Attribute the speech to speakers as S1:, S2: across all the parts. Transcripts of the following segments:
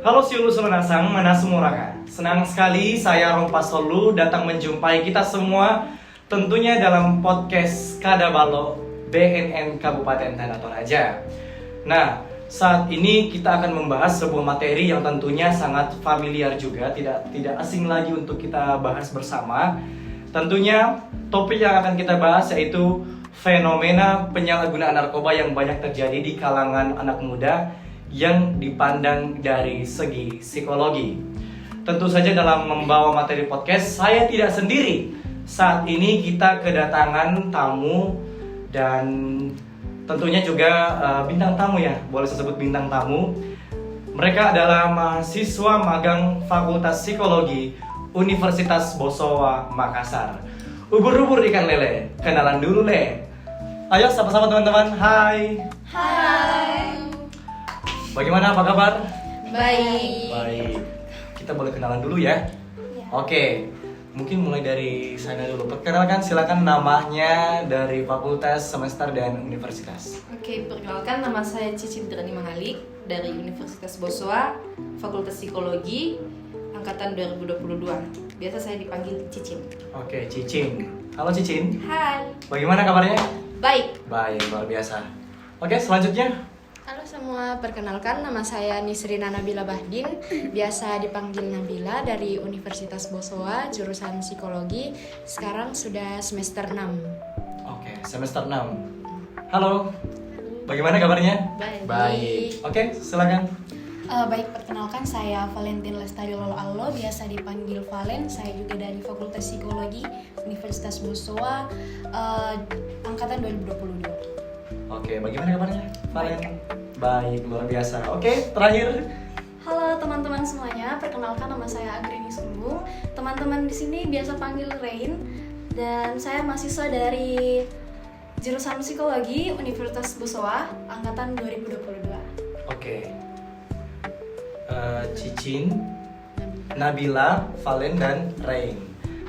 S1: Halo siulu semenasang, mana semuraka. Senang sekali saya Rompas Solu datang menjumpai kita semua tentunya dalam podcast Kadabalo BNN Kabupaten Tanah Toraja. Nah, saat ini kita akan membahas sebuah materi yang tentunya sangat familiar juga, tidak asing lagi untuk kita bahas bersama. Tentunya topik yang akan kita bahas yaitu fenomena penyalahgunaan narkoba yang banyak terjadi di kalangan anak muda yang dipandang dari segi psikologi. Tentu saja dalam membawa materi podcast saya tidak sendiri. Saat ini kita kedatangan tamu dan tentunya juga bintang tamu ya, boleh saya sebut bintang tamu. Mereka adalah mahasiswa magang Fakultas Psikologi Universitas Bosowa Makassar. Ubur-ubur ikan lele, kenalan dulu le. Ayo sapa-sapa teman-teman, hai.
S2: Hai.
S1: Bagaimana, apa kabar?
S2: Baik.
S1: Baik. Kita boleh kenalan dulu ya?
S2: Ya.
S1: Oke. Mungkin mulai dari sana dulu. Perkenalkan, silakan namanya, dari fakultas, semester, dan universitas.
S2: Oke, perkenalkan nama saya Cicin Drani Mahalik dari Universitas Bosowa, Fakultas Psikologi, angkatan 2022. Biasa saya dipanggil Cicin.
S1: Oke, Cicin. Halo Cicin.
S2: Hai.
S1: Bagaimana kabarnya?
S2: Baik.
S1: Baik, luar biasa. Oke, selanjutnya.
S3: Halo semua, perkenalkan nama saya Nisrina Nabila Bahdin, biasa dipanggil Nabila dari Universitas Bosowa, jurusan Psikologi, sekarang sudah semester 6.
S1: Oke, semester 6. Halo. Bagaimana kabarnya?
S3: Baik.
S1: Oke, silakan.
S4: Baik, perkenalkan saya Valentin Lestari Lolo Allo, biasa dipanggil Valen. Saya juga dari Fakultas Psikologi Universitas Bosowa, angkatan 2022.
S1: Oke, bagaimana kabarnya? Valen? Baik, luar biasa. Oke, terakhir.
S5: Halo teman-teman semuanya, perkenalkan nama saya Agrini Sumbung. Teman-teman di sini biasa panggil Rain dan saya mahasiswa dari jurusan Psikologi Universitas Bosowa angkatan 2022.
S1: Oke. Cicin, Nabila, Valen, dan Rain.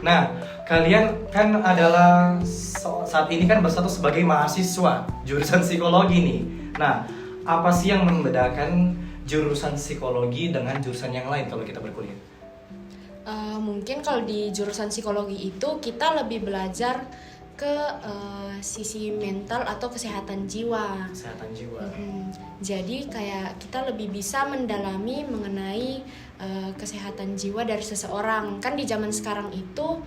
S1: Nah, kalian kan adalah saat ini kan bersatu sebagai mahasiswa jurusan psikologi nih. Nah, apa sih yang membedakan jurusan psikologi dengan jurusan yang lain kalau kita berkuliah?
S3: Mungkin kalau di jurusan psikologi itu kita lebih belajar ke sisi mental atau kesehatan jiwa.
S1: Kesehatan jiwa.
S3: Jadi kayak kita lebih bisa mendalami mengenai kesehatan jiwa dari seseorang. Kan di zaman sekarang itu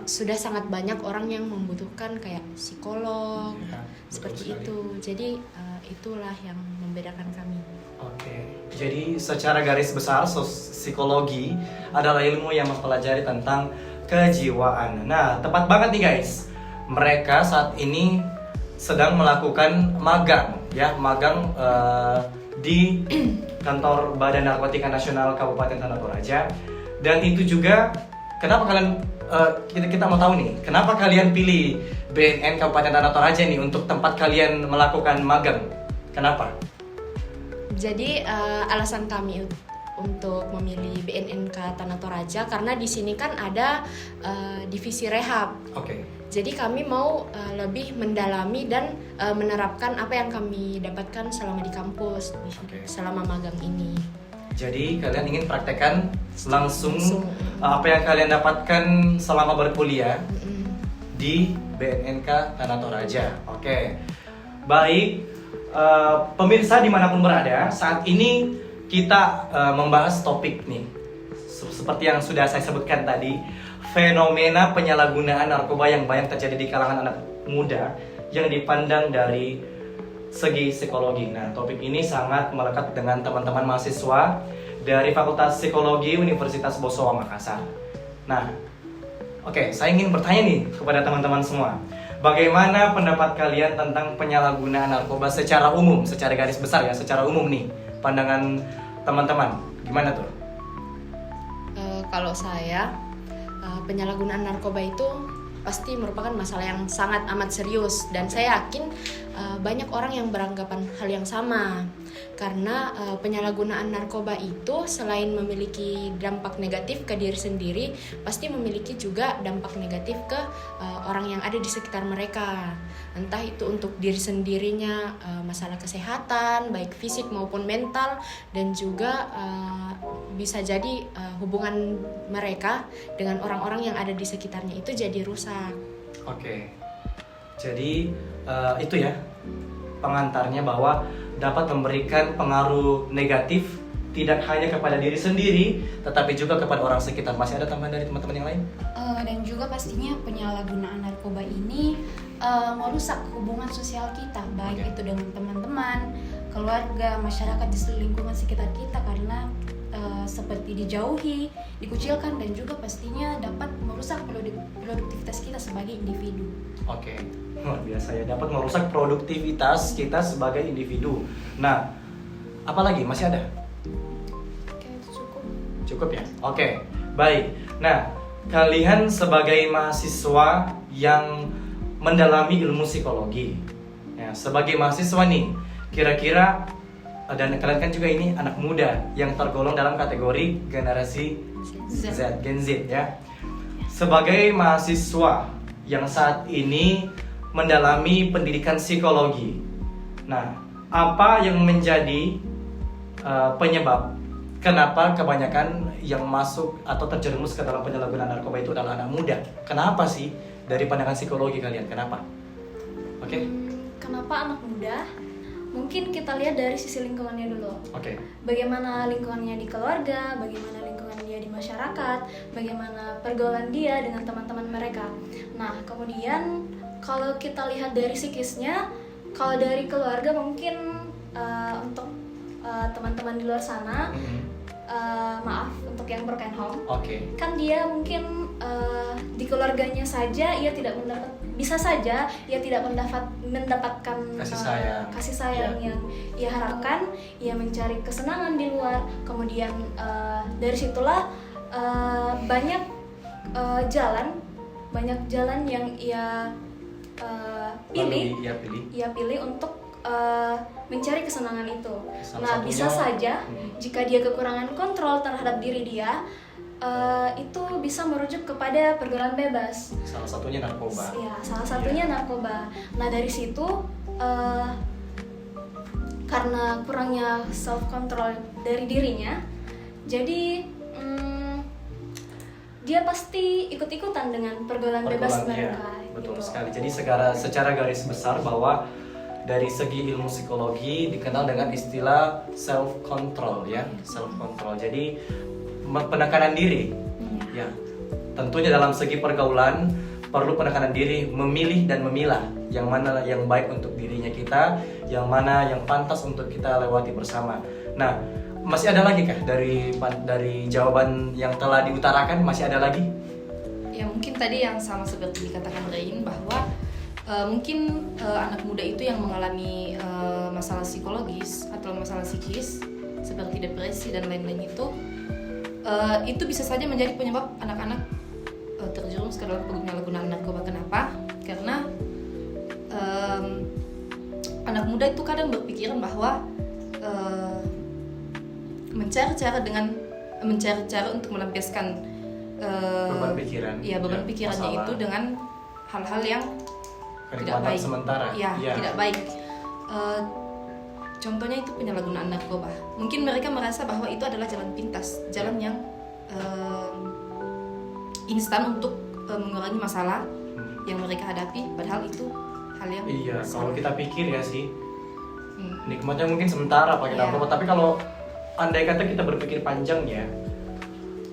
S3: sudah sangat banyak orang yang membutuhkan kayak psikolog,
S1: Ya,
S3: seperti
S1: betul sekali.
S3: itu. Jadi itulah yang membedakan kami.
S1: Oke, jadi secara garis besar psikologi adalah ilmu yang mempelajari tentang kejiwaan. Nah, tepat banget nih guys. Mereka saat ini sedang melakukan magang, ya, magang di kantor Badan Narkotika Nasional Kabupaten Tanah Toraja. Dan itu juga kenapa kalian kita mau tahu nih, kenapa kalian pilih BNN Kabupaten Tanah Toraja nih untuk tempat kalian melakukan magang? Kenapa?
S3: Jadi alasan kami untuk memilih BNNK Tanah Toraja karena di sini kan ada divisi rehab.
S1: Oke.
S3: Jadi kami mau lebih mendalami dan menerapkan apa yang kami dapatkan selama di kampus,
S1: Oke.
S3: selama magang ini.
S1: Jadi kalian ingin praktekkan langsung
S3: Langsung.
S1: apa yang kalian dapatkan selama berkuliah
S3: Mm-mm.
S1: di BNNK Tanah Toraja. Oke, baik. Pemirsa dimanapun berada, saat ini kita membahas topik nih, seperti yang sudah saya sebutkan tadi, fenomena penyalahgunaan narkoba yang banyak terjadi di kalangan anak muda yang dipandang dari segi psikologi. Nah, topik ini sangat melekat dengan teman-teman mahasiswa dari Fakultas Psikologi Universitas Bosowa Makassar. Nah, oke, saya ingin bertanya nih kepada teman-teman semua. Bagaimana pendapat kalian tentang penyalahgunaan narkoba secara umum, secara garis besar ya, secara umum nih, pandangan teman-teman, gimana tuh?
S3: Kalau saya, penyalahgunaan narkoba itu pasti merupakan masalah yang sangat amat serius dan saya yakin banyak orang yang beranggapan hal yang sama. Karena penyalahgunaan narkoba itu selain memiliki dampak negatif ke diri sendiri, pasti memiliki juga dampak negatif ke orang yang ada di sekitar mereka. Entah itu untuk diri sendirinya, masalah kesehatan, baik fisik maupun mental, dan juga bisa jadi hubungan mereka dengan orang-orang yang ada di sekitarnya itu jadi rusak.
S1: Oke. Jadi itu ya pengantarnya, bahwa dapat memberikan pengaruh negatif tidak hanya kepada diri sendiri, tetapi juga kepada orang sekitar. Masih ada tambahan dari teman-teman yang lain?
S4: Dan juga pastinya penyalahgunaan narkoba ini merusak hubungan sosial kita, baik itu dengan teman-teman, keluarga, masyarakat di lingkungan sekitar kita, karena seperti dijauhi, dikucilkan, dan juga pastinya dapat merusak produktivitas kita sebagai individu.
S1: Oke, luar biasa ya, dapat merusak produktivitas kita sebagai individu. Nah, apalagi masih ada? Cukup ya? Oke, baik. Nah, kalian sebagai mahasiswa yang mendalami ilmu psikologi, ya, sebagai mahasiswa nih, kira-kira, dan kalian kan juga ini anak muda yang tergolong dalam kategori generasi Z, Gen Z ya. Sebagai mahasiswa yang saat ini mendalami pendidikan psikologi, nah, apa yang menjadi penyebab kenapa kebanyakan yang masuk atau terjerumus ke dalam penyalahgunaan narkoba itu adalah anak muda? Kenapa sih dari pandangan psikologi kalian? Kenapa? Oke?
S5: Kenapa anak muda? Mungkin kita lihat dari sisi lingkungannya dulu.
S1: Oke.
S5: Bagaimana lingkungannya di keluarga, bagaimana lingkungan dia di masyarakat, bagaimana pergaulan dia dengan teman-teman mereka. Nah, kemudian kalau kita lihat dari psikisnya, kalau dari keluarga mungkin untuk teman-teman di luar sana, maaf untuk yang broken home, kan dia mungkin di keluarganya saja ia tidak mendapat, bisa saja ia tidak mendapatkan kasih sayang yang ia harapkan, ia mencari kesenangan di luar, kemudian dari situlah banyak jalan yang ia pilih untuk mencari kesenangan itu. Nah, bisa saja jika dia kekurangan kontrol terhadap diri dia, itu bisa merujuk kepada pergaulan bebas.
S1: Salah satunya narkoba.
S5: Ya, salah satunya narkoba. Nah, dari situ karena kurangnya self control dari dirinya, jadi dia pasti ikut-ikutan dengan pergaulan bebas mereka.
S1: Betul
S5: gitu.
S1: sekali. Jadi secara garis besar bahwa dari segi ilmu psikologi dikenal dengan istilah self control ya, self control. Jadi penekanan diri. Ya. Tentunya dalam segi pergaulan perlu penekanan diri, memilih dan memilah yang mana yang baik untuk dirinya kita, yang mana yang pantas untuk kita lewati bersama. Nah, masih ada lagi kah dari jawaban yang telah diutarakan, masih ada lagi?
S2: Ya, mungkin tadi yang sama seperti dikatakan Rain, bahwa mungkin anak muda itu yang mengalami masalah psikologis atau masalah psikis seperti depresi dan lain-lain itu bisa saja menjadi penyebab anak-anak terjerumus ke dalam penyalahgunaan narkoba. Kenapa? Karena anak muda itu kadang berpikiran bahwa mencari cara untuk melampiaskan
S1: beban pikiran.
S2: Ya, beban pikirannya
S1: masalah.
S2: Itu dengan hal-hal yang tidak baik.
S1: Sementara.
S2: Ya, tidak baik. Contohnya itu penyalahgunaan narkoba. Mungkin mereka merasa bahwa itu adalah jalan pintas, jalan yang instan untuk mengurangi masalah yang mereka hadapi, padahal itu hal yang
S1: kalau kita pikir ya sih, nikmatnya mungkin sementara pakai narkoba, tapi kalau andai kata kita berpikir panjang ya,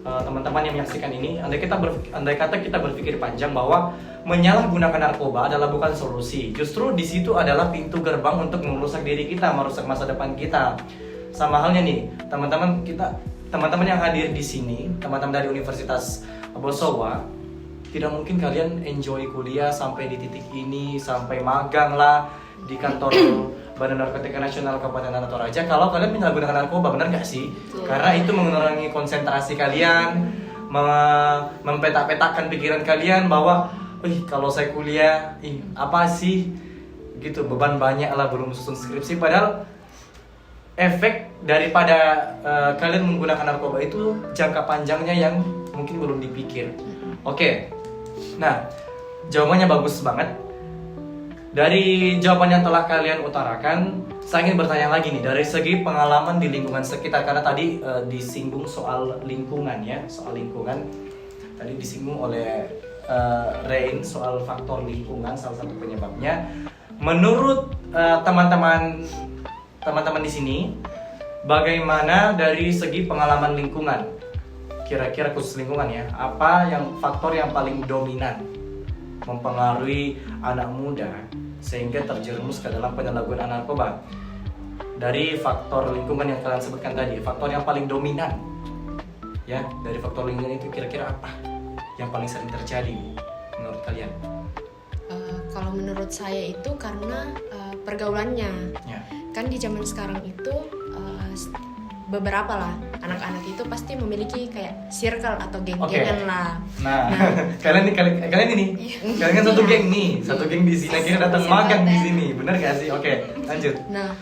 S1: teman-teman yang menyaksikan ini, andai kata kita berpikir panjang bahwa menyalahgunakan narkoba adalah bukan solusi. Justru di situ adalah pintu gerbang untuk merusak diri kita, merusak masa depan kita. Sama halnya nih, teman-teman yang hadir di sini, teman-teman dari Universitas Bosowa, tidak mungkin kalian enjoy kuliah sampai di titik ini, sampai magang lah di kantor Badan Narkotika Nasional Kabupaten Tanah Toraja kalau kalian menyalahgunakan narkoba, benar nggak sih? Karena itu mengurangi konsentrasi kalian, mempetak-petakkan pikiran kalian bahwa, kalau saya kuliah, apa sih gitu, beban banyak lah, belum susun skripsi, padahal efek daripada kalian menggunakan narkoba itu jangka panjangnya yang mungkin belum dipikir. Oke. Nah, jawabannya bagus banget. Dari jawaban yang telah kalian utarakan, saya ingin bertanya lagi nih dari segi pengalaman di lingkungan sekitar, karena tadi disinggung soal lingkungan ya, soal lingkungan. Tadi disinggung oleh Rain soal faktor lingkungan salah satu penyebabnya. Menurut teman-teman di sini, bagaimana dari segi pengalaman lingkungan? Kira-kira khusus lingkungan ya, apa yang faktor yang paling dominan mempengaruhi anak muda sehingga terjerumus ke dalam penyalahgunaan narkoba? Dari faktor lingkungan yang kalian sebutkan tadi, faktor yang paling dominan ya, dari faktor lingkungan itu kira-kira apa yang paling sering terjadi menurut kalian?
S3: Kalau menurut saya itu karena pergaulannya.
S1: Ya.
S3: Kan di zaman sekarang itu beberapa lah anak-anak itu pasti memiliki kayak circle atau geng-gengan lah.
S1: Nah, kalian ini, kalian kan satu geng nih, satu geng di sini. Akhirnya datang magang di sini, benar gak sih? Oke, lanjut.
S3: Nah,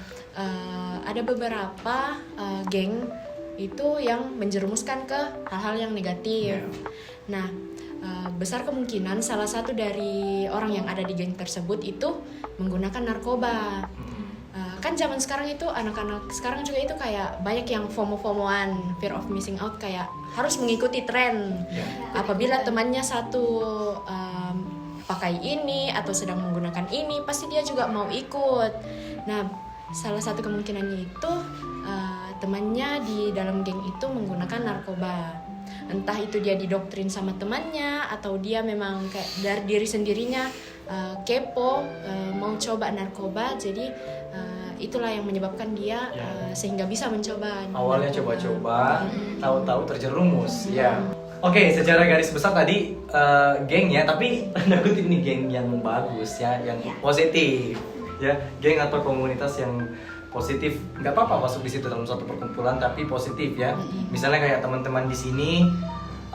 S3: ada beberapa geng itu yang menjerumuskan ke hal-hal yang negatif. Nah, besar kemungkinan salah satu dari orang yang ada di geng tersebut itu menggunakan narkoba. Kan zaman sekarang itu anak-anak sekarang juga itu kayak banyak yang FOMO-FOMOan, fear of missing out, kayak harus mengikuti tren. Apabila temannya satu pakai ini atau sedang menggunakan ini, pasti dia juga mau ikut. Nah, salah satu kemungkinannya itu temannya di dalam geng itu menggunakan narkoba. Entah itu dia didoktrin sama temannya atau dia memang kayak dari diri sendirinya kepo, mau coba narkoba. Jadi itulah yang menyebabkan dia sehingga bisa mencoba.
S1: Awalnya coba-coba, tahu-tahu terjerumus. Ya. Oke, secara garis besar tadi geng ya, tapi tanda kutip nih geng yang bagus ya, yang positif ya, geng atau komunitas yang positif. Nggak apa-apa masuk di situ dalam suatu perkumpulan, tapi positif ya. Misalnya kayak teman-teman di sini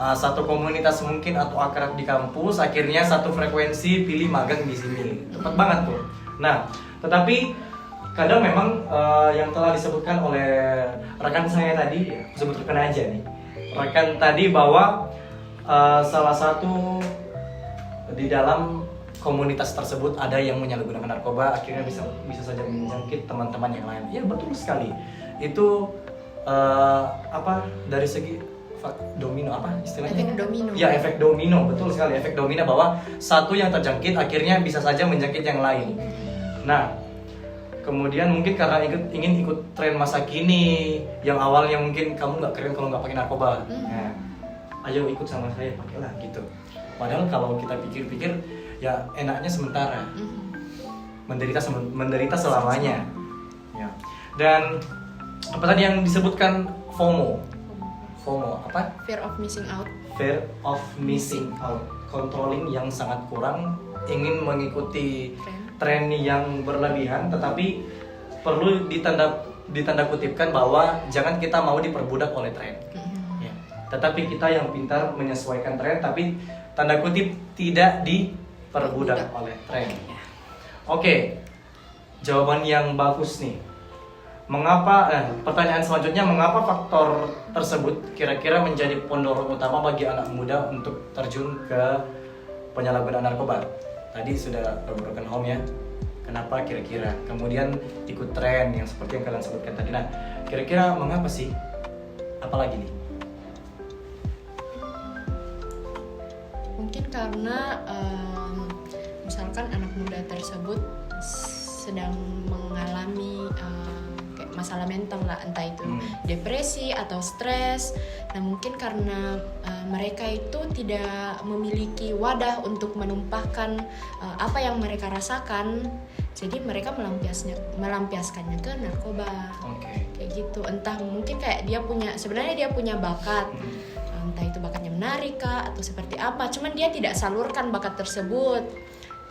S1: satu komunitas mungkin atau akrab di kampus, akhirnya satu frekuensi pilih magang di sini. Tepat banget tuh. Nah, tetapi kadang memang yang telah disebutkan oleh rekan saya tadi, sebut rekan aja nih, rekan tadi bahwa salah satu di dalam komunitas tersebut ada yang menyalahgunakan narkoba, akhirnya bisa saja menjangkit teman-teman yang lain. Ya betul sekali. Itu dari segi domino, apa istilahnya?
S3: Efek domino.
S1: Ya, efek domino, betul sekali, efek domino, bahwa satu yang terjangkit akhirnya bisa saja menjangkit yang lain. Nah, kemudian mungkin karena ingin ikut tren masa kini, yang awalnya mungkin kamu nggak keren kalau nggak pakai narkoba. Nah, ayo ikut sama saya, pakailah gitu. Padahal kalau kita pikir-pikir, ya enaknya sementara, menderita selamanya. Ya. Dan apa tadi yang disebutkan FOMO apa?
S3: Fear of missing out.
S1: Fear of missing out, controlling yang sangat kurang, ingin mengikuti tren yang berlebihan, tetapi perlu ditanda kutipkan bahwa jangan kita mau diperbudak oleh tren. Ya. Tetapi kita yang pintar menyesuaikan tren, tapi tanda kutip tidak diperbudak oleh tren. Oke, jawaban yang bagus nih. Mengapa? Pertanyaan selanjutnya, mengapa faktor tersebut kira-kira menjadi pendorong utama bagi anak muda untuk terjun ke penyalahgunaan narkoba? Tadi sudah broken home ya. Kenapa kira-kira? Kemudian ikut tren yang seperti yang kalian sebutkan tadi. Nah, kira-kira mengapa sih? Apalagi nih?
S3: Mungkin karena misalkan anak muda tersebut sedang mengalami kayak masalah mental lah, entah itu depresi atau stres. Nah, mungkin karena mereka itu tidak memiliki wadah untuk menumpahkan apa yang mereka rasakan, jadi mereka melampiaskannya ke narkoba. Kayak gitu. Entah mungkin kayak sebenarnya dia punya bakat, entah itu bakatnya menari kah atau seperti apa, cuman dia tidak salurkan bakat tersebut.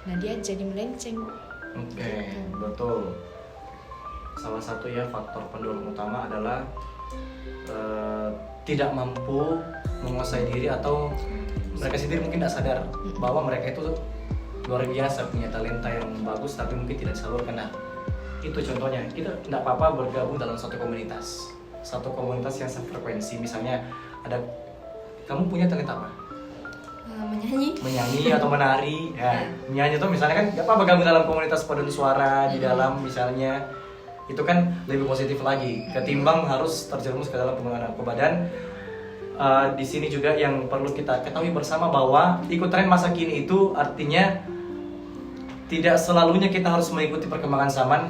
S3: Nah, dia jadi melenceng.
S1: Betul. Salah satu ya faktor pendorong utama adalah tidak mampu menguasai diri, atau mereka sendiri mungkin tidak sadar bahwa mereka itu luar biasa, punya talenta yang bagus tapi mungkin tidak disalurkan. Nah, itu contohnya. Kita tidak apa-apa bergabung dalam satu komunitas yang sefrekuensi. Misalnya ada, kamu punya talenta apa? Menyanyi atau menari. Ya, menyanyi itu misalnya kan gak apa-apa gabung dalam komunitas paduan suara di dalam misalnya, itu kan lebih positif lagi ketimbang harus terjerumus ke dalam penggunaan narkoba. Dan di sini juga yang perlu kita ketahui bersama bahwa ikut tren masa kini itu artinya tidak selalunya kita harus mengikuti perkembangan zaman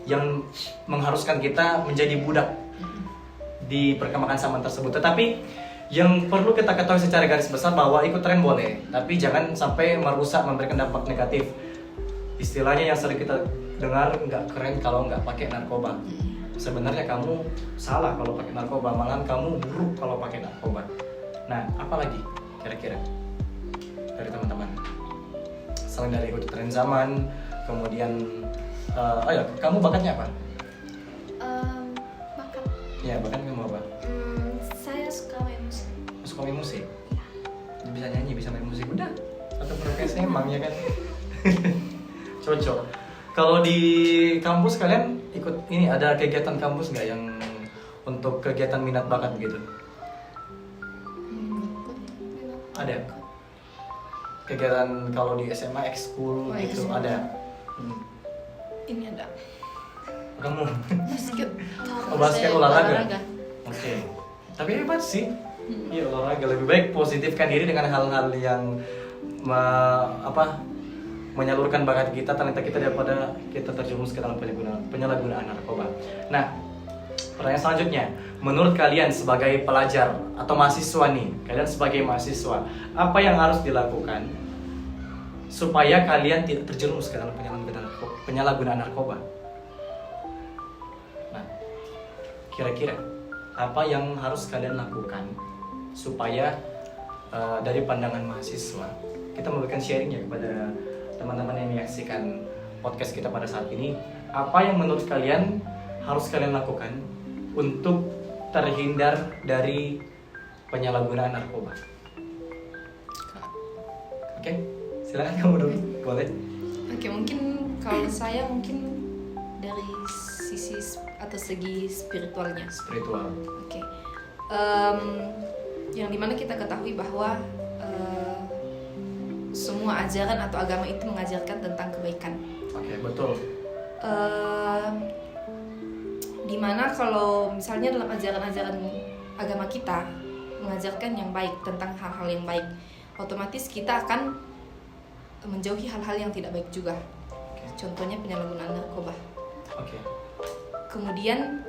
S1: yang mengharuskan kita menjadi budak di perkembangan zaman tersebut. Tetapi yang perlu kita ketahui secara garis besar bahwa ikut tren boleh, tapi jangan sampai merusak, memberikan dampak negatif. Istilahnya yang sering kita dengar, nggak keren kalau nggak pakai narkoba. Sebenarnya kamu salah kalau pakai narkoba, malahan kamu buruk kalau pakai narkoba. Nah, apalagi kira-kira dari teman-teman selain dari ikut tren zaman, kemudian kamu bakatnya apa?
S5: Bakat.
S1: Ya, bakat kamu apa?
S5: Saya suka main musik.
S1: Suka main musik? Bisa nyanyi, bisa main musik, udah satu profesi emang ya kan. Cocok. Kalau di kampus kalian ikut ini, ada kegiatan kampus nggak yang untuk kegiatan minat bakat gitu? Ada. Kegiatan kalau di SMA ekskul gitu
S2: SMA.
S1: ada.
S2: Ini ada
S1: Kamu
S2: basket.
S1: basket
S3: Saya
S1: olahraga. Oke. Tapi hebat sih. Iya, olahraga. Lebih baik positifkan diri dengan hal-hal yang menyalurkan bakat kita, talenta kita, daripada kita terjerumus ke dalam penyalahgunaan narkoba. Nah, pertanyaan selanjutnya, menurut kalian sebagai pelajar atau mahasiswa nih, kalian sebagai mahasiswa, apa yang harus dilakukan supaya kalian tidak terjerumus ke dalam penyalahgunaan narkoba? Nah, kira-kira apa yang harus kalian lakukan supaya dari pandangan mahasiswa, kita memberikan sharingnya kepada teman-teman yang menyaksikan podcast kita pada saat ini, apa yang menurut kalian harus kalian lakukan untuk terhindar dari penyalahgunaan narkoba? Oke, silakan kamu dulu, boleh.
S2: Oke, mungkin kalau saya mungkin dari sisi atau segi spiritualnya.
S1: Spiritual.
S2: Oke. Yang dimana kita ketahui bahwa semua ajaran atau agama itu mengajarkan tentang kebaikan.
S1: Oke, betul.
S2: Dimana kalau misalnya dalam ajaran-ajaran agama kita mengajarkan yang baik, tentang hal-hal yang baik, otomatis kita akan menjauhi hal-hal yang tidak baik juga. Contohnya penyalahgunaan narkoba.
S1: Oke.
S2: Kemudian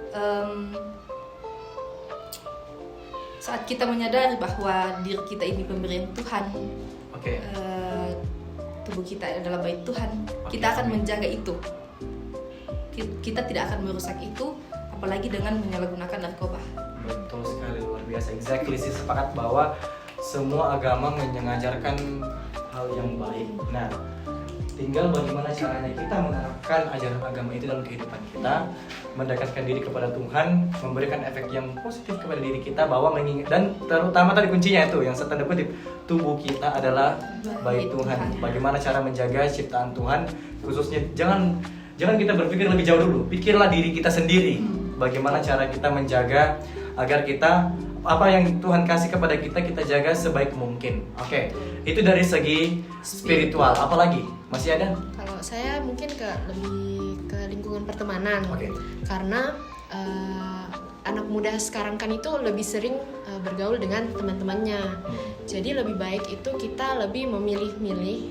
S2: saat kita menyadari bahwa diri kita ini pemberian Tuhan,
S1: Oke.
S2: tubuh kita adalah bait Tuhan,
S1: Oke,
S2: kita akan
S1: amin.
S2: menjaga itu. Kita tidak akan merusak itu, apalagi dengan menyalahgunakan narkoba.
S1: Betul sekali, luar biasa. Exactly sih, sepakat bahwa semua agama mengajarkan hal yang baik. Nah, tinggal bagaimana caranya kita menerapkan ajaran agama itu dalam kehidupan kita, mendekatkan diri kepada Tuhan, memberikan efek yang positif kepada diri kita, bahwa mengingat, dan terutama tadi kuncinya itu yang saya tanda kutip, tubuh kita adalah bait Tuhan. Bagaimana cara menjaga ciptaan Tuhan, khususnya jangan kita berpikir lebih jauh dulu, pikirlah diri kita sendiri. Bagaimana cara kita menjaga agar kita, apa yang Tuhan kasih kepada kita jaga sebaik mungkin. Oke, itu dari segi spiritual. Apalagi masih ada?
S3: Kalau saya mungkin lebih ke lingkungan pertemanan.
S1: Oke.
S3: Karena anak muda sekarang kan itu lebih sering bergaul dengan teman-temannya. Jadi lebih baik itu kita lebih memilih-milih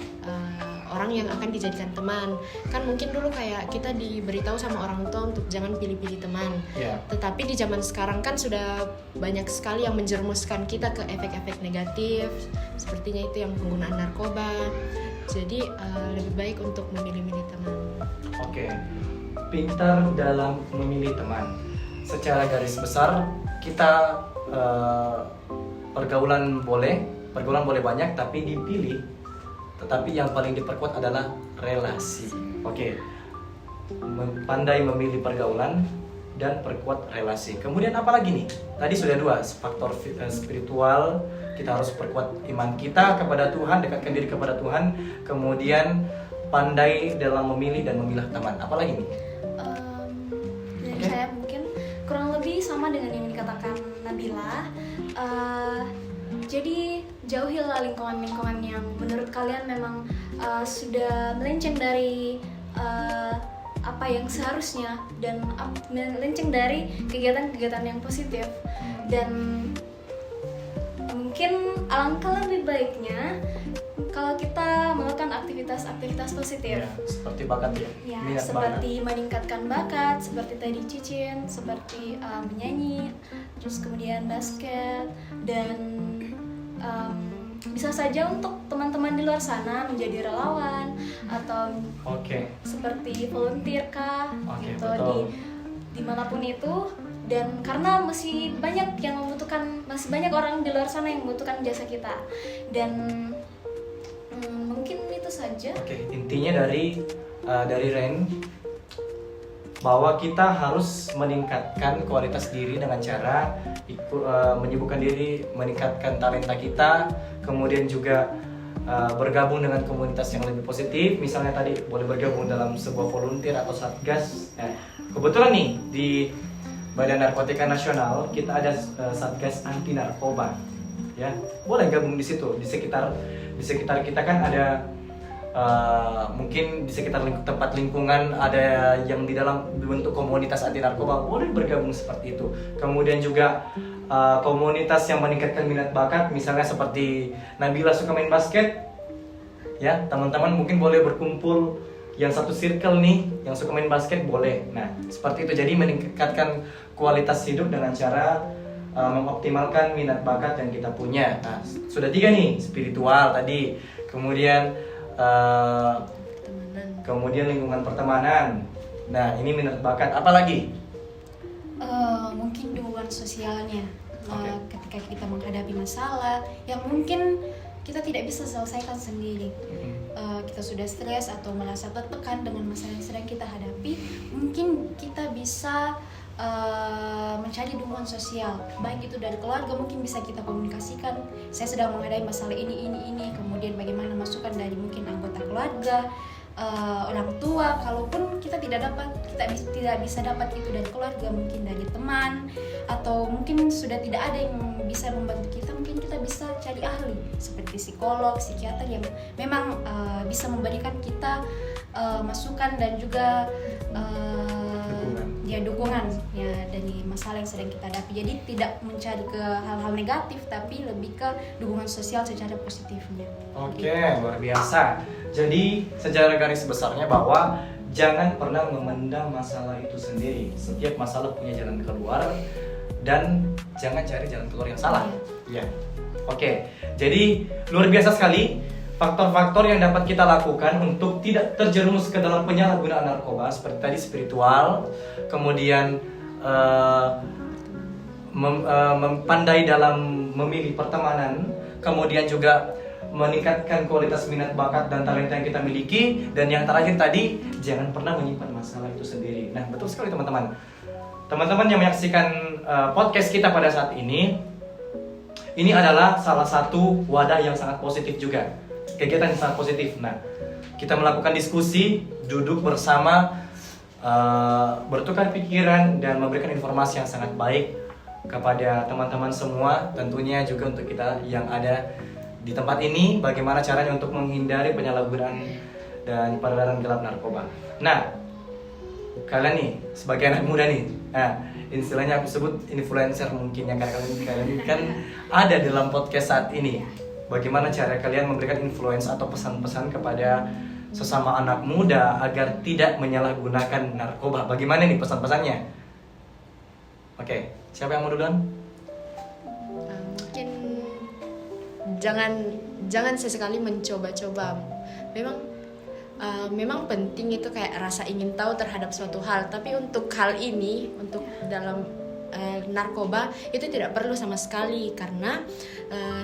S3: orang yang akan dijadikan teman. Kan mungkin dulu kayak kita diberitahu sama orang tua untuk jangan pilih-pilih teman.
S1: Yeah.
S3: Tetapi di zaman sekarang kan sudah banyak sekali yang menjerumuskan kita ke efek-efek negatif. Sepertinya itu yang penggunaan narkoba. Jadi lebih baik untuk memilih-milih teman.
S1: Oke. Pintar dalam memilih teman. Secara garis besar kita pergaulan boleh banyak, tapi dipilih. Tetapi yang paling diperkuat adalah relasi. Oke. Pandai memilih pergaulan, dan perkuat relasi. Kemudian apa lagi nih? Tadi sudah 2, faktor spiritual, kita harus perkuat iman kita kepada Tuhan, dekatkan diri kepada Tuhan. Kemudian pandai dalam memilih dan memilah teman. Apa lagi nih?
S5: Dari
S1: Oke.
S5: saya mungkin kurang lebih sama dengan yang dikatakan Nabila. Jadi jauhilah lingkungan-lingkungan yang menurut kalian memang sudah melenceng dari apa yang seharusnya dan melenceng dari kegiatan-kegiatan yang positif. Dan mungkin alangkah lebih baiknya kalau kita melakukan aktivitas-aktivitas positif.
S1: Ya, seperti bakat ya.
S5: Ya,
S1: Minat
S5: seperti meningkatkan bakat, seperti tadi Cicin, seperti menyanyi, terus kemudian basket, dan bisa saja untuk teman-teman di luar sana menjadi relawan atau
S1: Oke.
S5: seperti volunteer kah,
S1: Oke,
S5: gitu
S1: betul.
S5: dimanapun itu. Dan karena masih banyak orang di luar sana yang membutuhkan jasa kita, dan mungkin itu saja.
S1: Oke, intinya dari Ren bahwa kita harus meningkatkan kualitas diri dengan cara menyibukkan diri, meningkatkan talenta kita, kemudian juga bergabung dengan komunitas yang lebih positif. Misalnya tadi boleh bergabung dalam sebuah volunteer atau satgas. Kebetulan nih di Badan Narkotika Nasional kita ada satgas anti narkoba. Ya, boleh gabung di situ. Di sekitar kita kan ada mungkin di sekitar tempat lingkungan ada yang di dalam bentuk komunitas anti narkoba, boleh bergabung seperti itu. Kemudian juga komunitas yang meningkatkan minat bakat, misalnya seperti Nabila suka main basket, ya teman-teman mungkin boleh berkumpul yang satu circle nih yang suka main basket, boleh. Nah seperti itu, jadi meningkatkan kualitas hidup dengan cara mengoptimalkan minat bakat yang kita punya. Nah sudah 3 nih, spiritual tadi, kemudian kemudian lingkungan pertemanan. Nah ini minat bakat, apa lagi?
S4: Mungkin dukungan sosialnya.
S1: Oke.
S4: Ketika kita menghadapi masalah yang mungkin kita tidak bisa selesaikan sendiri, kita sudah stres atau merasa tertekan dengan masalah yang sedang kita hadapi, mungkin kita bisa mencari dukungan sosial, baik itu dari keluarga, mungkin bisa kita komunikasikan, saya sedang menghadapi masalah ini, kemudian bagaimana masukan dari mungkin anggota keluarga, orang tua. Kalaupun kita tidak bisa dapat itu dari keluarga, mungkin dari teman, atau mungkin sudah tidak ada yang bisa membantu kita, mungkin kita bisa cari ahli seperti psikolog, psikiater yang memang bisa memberikan kita masukan dan juga dukungan ya dari masalah yang sedang kita hadapi. Jadi tidak mencari ke hal-hal negatif, tapi lebih ke dukungan sosial secara positifnya.
S1: Oke, luar biasa. Jadi secara garis besarnya bahwa jangan pernah memendam masalah itu sendiri. Setiap masalah punya jalan keluar dan jangan cari jalan keluar yang salah. Ya. Oke. Jadi luar biasa sekali faktor-faktor yang dapat kita lakukan untuk tidak terjerumus ke dalam penyalahgunaan narkoba, seperti tadi spiritual, kemudian pandai dalam memilih pertemanan, kemudian juga meningkatkan kualitas minat bakat dan talenta yang kita miliki, dan yang terakhir tadi jangan pernah menyimpan masalah itu sendiri. Nah betul sekali teman-teman. Teman-teman yang menyaksikan podcast kita pada saat ini adalah salah satu wadah yang sangat positif juga, kegiatan yang sangat positif. Nah kita melakukan diskusi, duduk bersama, bertukar pikiran dan memberikan informasi yang sangat baik kepada teman-teman semua, tentunya juga untuk kita yang ada di tempat ini, bagaimana caranya untuk menghindari penyalahgunaan dan peredaran gelap narkoba. Nah, kalian nih sebagai anak muda nih, istilahnya aku sebut influencer mungkin ya, karena kalian kan ada dalam podcast saat ini. Bagaimana cara kalian memberikan influence atau pesan-pesan kepada sesama anak muda agar tidak menyalahgunakan narkoba? Bagaimana nih pesan-pesannya? Oke, siapa yang mau duluan?
S3: Mungkin jangan sesekali mencoba-coba. Memang penting itu kayak rasa ingin tahu terhadap suatu hal, tapi untuk hal ini, untuk dalam narkoba itu tidak perlu sama sekali, karena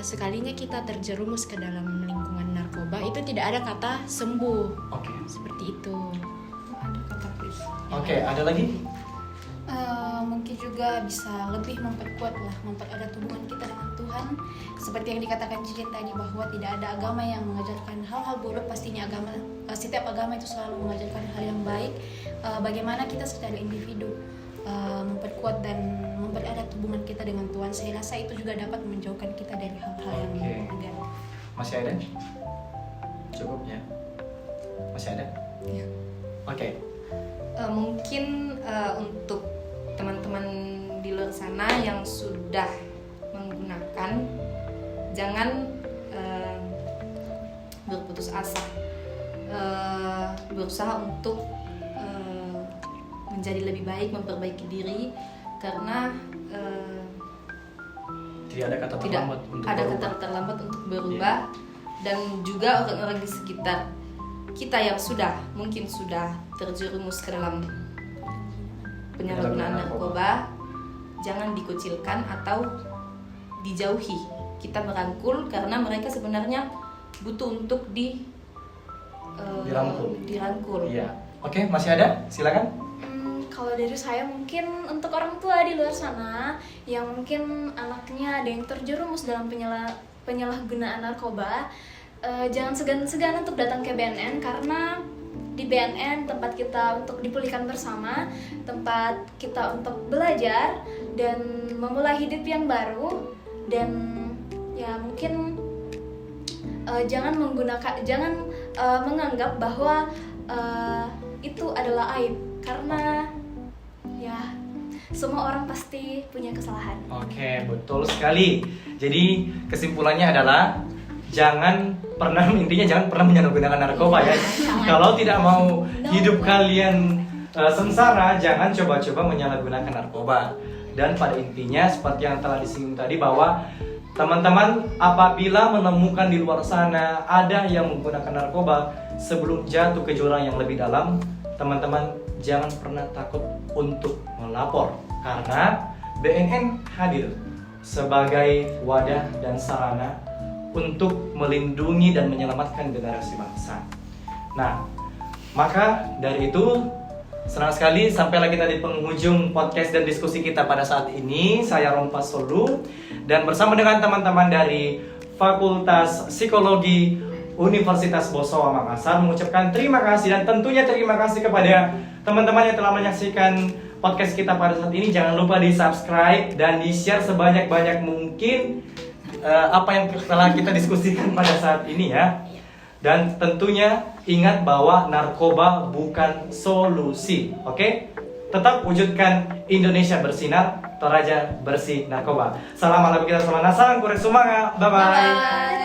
S3: sekalinya kita terjerumus ke dalam lingkungan narkoba itu tidak ada kata sembuh.
S1: Oke.
S3: Seperti itu.
S4: Ada kata please.
S1: Oke, ada lagi?
S4: mungkin juga bisa lebih mempererat hubungan kita dengan Tuhan, seperti yang dikatakan Cijen tadi bahwa tidak ada agama yang mengajarkan hal-hal buruk. Pastinya setiap agama itu selalu mengajarkan hal yang baik. Bagaimana kita secara individu memperkuat dan mempererat hubungan kita dengan Tuhan, saya rasa itu juga dapat menjauhkan kita dari hal-hal yang negatif.
S1: Masih ada? Cukup ya? Masih ada?
S2: Ya.
S1: Oke.
S2: Mungkin untuk teman-teman di luar sana yang sudah menggunakan, jangan berputus asa, berusaha untuk menjadi lebih baik, memperbaiki diri, karena
S1: Tidak ada kata terlambat untuk
S2: ada
S1: berubah.
S2: kata terlambat untuk berubah. Dan juga orang-orang di sekitar kita yang mungkin sudah terjerumus ke dalam penyalahgunaan narkoba, jangan dikucilkan atau dijauhi. Kita merangkul karena mereka sebenarnya butuh untuk dirangkul.
S1: Iya. Oke, masih ada? Silakan.
S5: Kalau dari saya mungkin untuk orang tua di luar sana yang mungkin anaknya ada yang terjerumus dalam penyalahgunaan narkoba, jangan segan-segan untuk datang ke BNN, karena di BNN tempat kita untuk dipulihkan bersama, tempat kita untuk belajar dan memulai hidup yang baru. Dan ya mungkin jangan menganggap bahwa itu adalah aib, karena ya semua orang pasti punya kesalahan.
S1: Oke, betul sekali. Jadi kesimpulannya adalah jangan pernah menyalahgunakan narkoba ya. Kalau tidak mau hidup kalian sengsara, jangan coba-coba menyalahgunakan narkoba. Dan pada intinya seperti yang telah disinggung tadi, bahwa teman-teman apabila menemukan di luar sana ada yang menggunakan narkoba, sebelum jatuh ke jurang yang lebih dalam, teman-teman jangan pernah takut untuk melapor, karena BNN hadir sebagai wadah dan sarana untuk melindungi dan menyelamatkan generasi bangsa. Nah, maka dari itu senang sekali sampailah kita di penghujung podcast dan diskusi kita pada saat ini. Saya Rompas Solu dan bersama dengan teman-teman dari Fakultas Psikologi Universitas Bosowa Makassar mengucapkan terima kasih, dan tentunya terima kasih kepada teman-teman yang telah menyaksikan podcast kita pada saat ini. Jangan lupa di subscribe dan di share sebanyak-banyak mungkin apa yang telah kita diskusikan pada saat ini ya. Dan tentunya ingat bahwa narkoba bukan solusi. Oke? Tetap wujudkan Indonesia bersinar, Toraja bersih narkoba. Salam ala kita, salam nasaran, kurek sumanga. Bye bye.